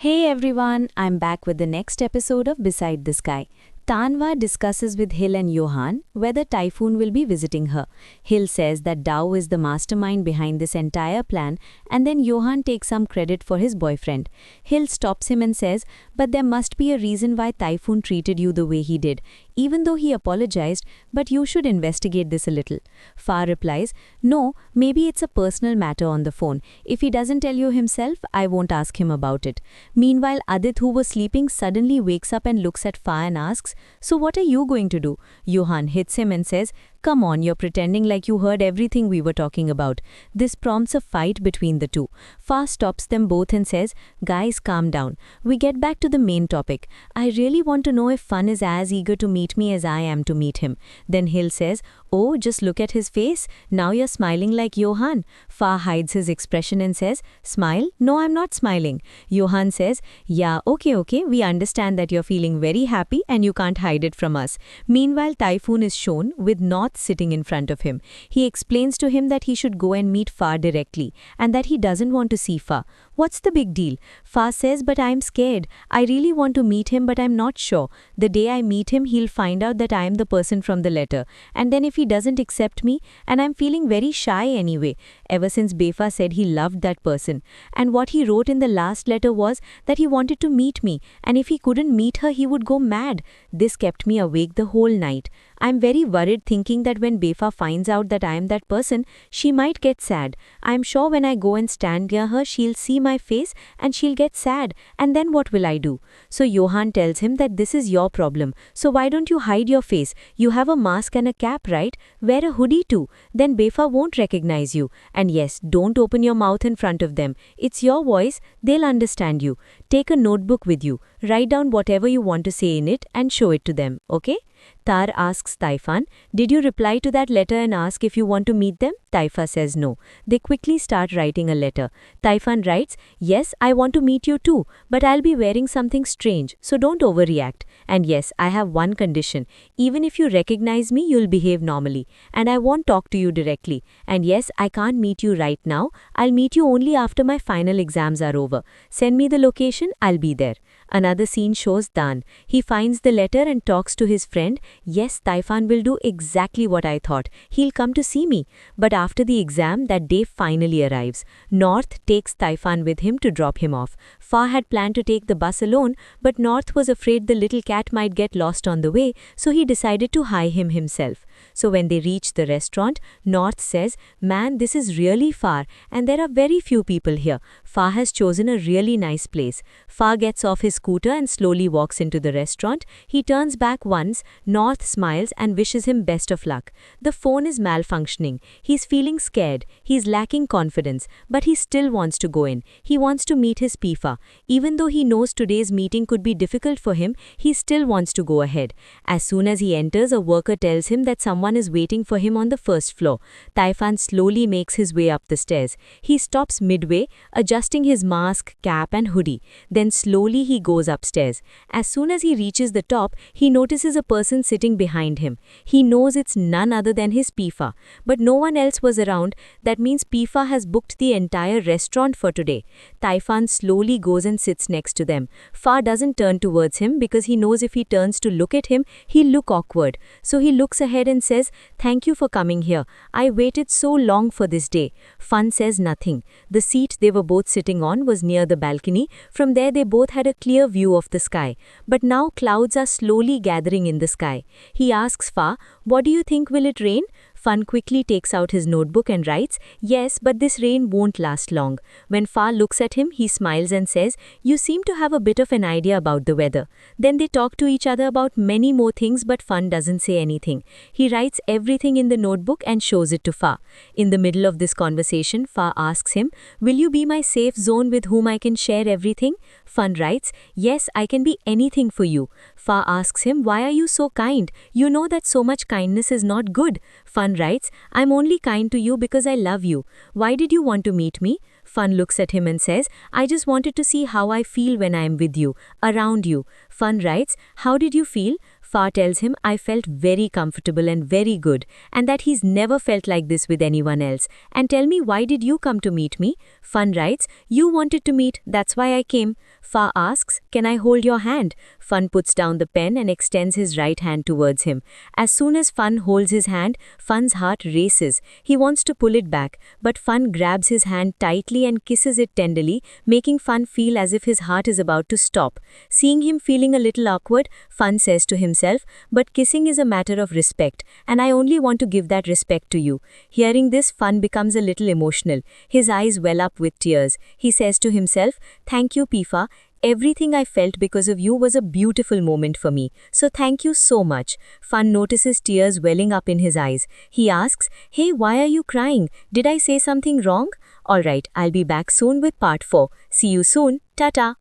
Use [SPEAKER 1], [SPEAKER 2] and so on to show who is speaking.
[SPEAKER 1] Hey everyone, I'm back with the next episode of Beside the Sky. Tanva discusses with Hill and Johan whether Typhoon will be visiting her. Hill says that Dao is the mastermind behind this entire plan, and then Johan takes some credit for his boyfriend. Hill stops him and says, "But there must be a reason why Typhoon treated you the way he did. Even though he apologized, but you should investigate this a little." Fa replies, "No, maybe it's a personal matter on the phone. If he doesn't tell you himself, I won't ask him about it." Meanwhile, Adit, who was sleeping, suddenly wakes up and looks at Fa and asks, "So what are you going to do?" Johan hits him and says, "Come on, you're pretending like you heard everything we were talking about." This prompts a fight between the two. Fa stops them both and says, "Guys, calm down. We get back to the main topic. I really want to know if Fun is as eager to meet me as I am to meet him." Then Hill says, "Oh, just look at his face. Now you're smiling like Johan." Fa hides his expression and says, "Smile? No, I'm not smiling." Johan says, "Yeah, okay, we understand that you're feeling very happy and you can't hide it from us." Meanwhile, Typhoon is shown with North sitting in front of him. He explains to him that he should go and meet Fa directly and that he doesn't want to see Fa. What's the big deal? Fa says, "But I'm scared. I really want to meet him, but I'm not sure. The day I meet him, he'll find out that I am the person from the letter. And then if he doesn't accept me, and I'm feeling very shy anyway." Ever since Befa said he loved that person. And what he wrote in the last letter was that he wanted to meet me, and if he couldn't meet her, he would go mad. This kept me awake the whole night. I'm very worried, thinking that when Befa finds out that I am that person, she might get sad. I'm sure when I go and stand near her, she'll see my face and she'll get sad. And then what will I do? So Johan tells him that this is your problem. So why don't you hide your face? You have a mask and a cap, right? Wear a hoodie too. Then Befa won't recognize you. And yes, don't open your mouth in front of them. It's your voice. They'll understand you. Take a notebook with you. Write down whatever you want to say in it and show it to them, okay? Tar asks Taifan, "Did you reply to that letter and ask if you want to meet them?" Taifa says no. They quickly start writing a letter. Taifan writes, "Yes, I want to meet you too, but I'll be wearing something strange, so don't overreact. And yes, I have one condition. Even if you recognize me, you'll behave normally. And I won't talk to you directly. And yes, I can't meet you right now. I'll meet you only after my final exams are over. Send me the location, I'll be there." Another scene shows Dan. He finds the letter and talks to his friend. "Yes, Taifan will do exactly what I thought. He'll come to see me." But after the exam, that day finally arrives. North takes Taifan with him to drop him off. Fa had planned to take the bus alone, but North was afraid the little cat might get lost on the way, so he decided to hire him himself. So when they reach the restaurant, North says, "Man, this is really far, and there are very few people here. Fa has chosen a really nice place." Fa gets off his scooter and slowly walks into the restaurant. He turns back once. North smiles and wishes him best of luck. The phone is malfunctioning. He's feeling scared. He's lacking confidence, but he still wants to go in. He wants to meet his Pifa. Even though he knows today's meeting could be difficult for him, he still wants to go ahead. As soon as he enters, a worker tells him that someone is waiting for him on the first floor. Taifan slowly makes his way up the stairs. He stops midway, adjusting his mask, cap and hoodie. Then slowly he goes upstairs. As soon as he reaches the top, he notices a person sitting behind him. He knows it's none other than his Pifa. But no one else was around. That means Pifa has booked the entire restaurant for today. Taifan slowly goes and sits next to them. Fa doesn't turn towards him because he knows if he turns to look at him, he'll look awkward. So he looks ahead and says, "Thank you for coming here. I waited so long for this day." Fun says nothing. The seat they were both sitting on was near the balcony. From there they both had a clear view of the sky. But now clouds are slowly gathering in the sky. He asks Fa, "What do you think, will it rain?" Fun quickly takes out his notebook and writes, "Yes, but this rain won't last long." When Fa looks at him, he smiles and says, "You seem to have a bit of an idea about the weather." Then they talk to each other about many more things, but Fun doesn't say anything. He writes everything in the notebook and shows it to Fa. In the middle of this conversation, Fa asks him, "Will you be my safe zone with whom I can share everything?" Fun writes, "Yes, I can be anything for you." Fa asks him, "Why are you so kind? You know that so much kindness is not good." Fun writes, "I'm only kind to you because I love you. Why did you want to meet me?" Fun looks at him and says, "I just wanted to see how I feel when I am with you, around you." Fun writes, "How did you feel?" Fa tells him, I felt very comfortable and very good, and that he's never felt like this with anyone else. And tell me, why did you come to meet me? Fun writes, you wanted to meet, that's why I came. Fa asks, can I hold your hand? Fun puts down the pen and extends his right hand towards him. As soon as Fun holds his hand, Fun's heart races. He wants to pull it back, but Fun grabs his hand tightly and kisses it tenderly, making Fun feel as if his heart is about to stop. Seeing him feeling a little awkward, Fun says to himself, but kissing is a matter of respect, and I only want to give that respect to you. Hearing this, Fun becomes a little emotional. His eyes well up with tears. He says to himself, thank you, Pifa. Everything I felt because of you was a beautiful moment for me, so thank you so much. Fun notices tears welling up in his eyes. He asks, hey, why are you crying? Did I say something wrong? Alright, I'll be back soon with part 4. See you soon. Ta-ta.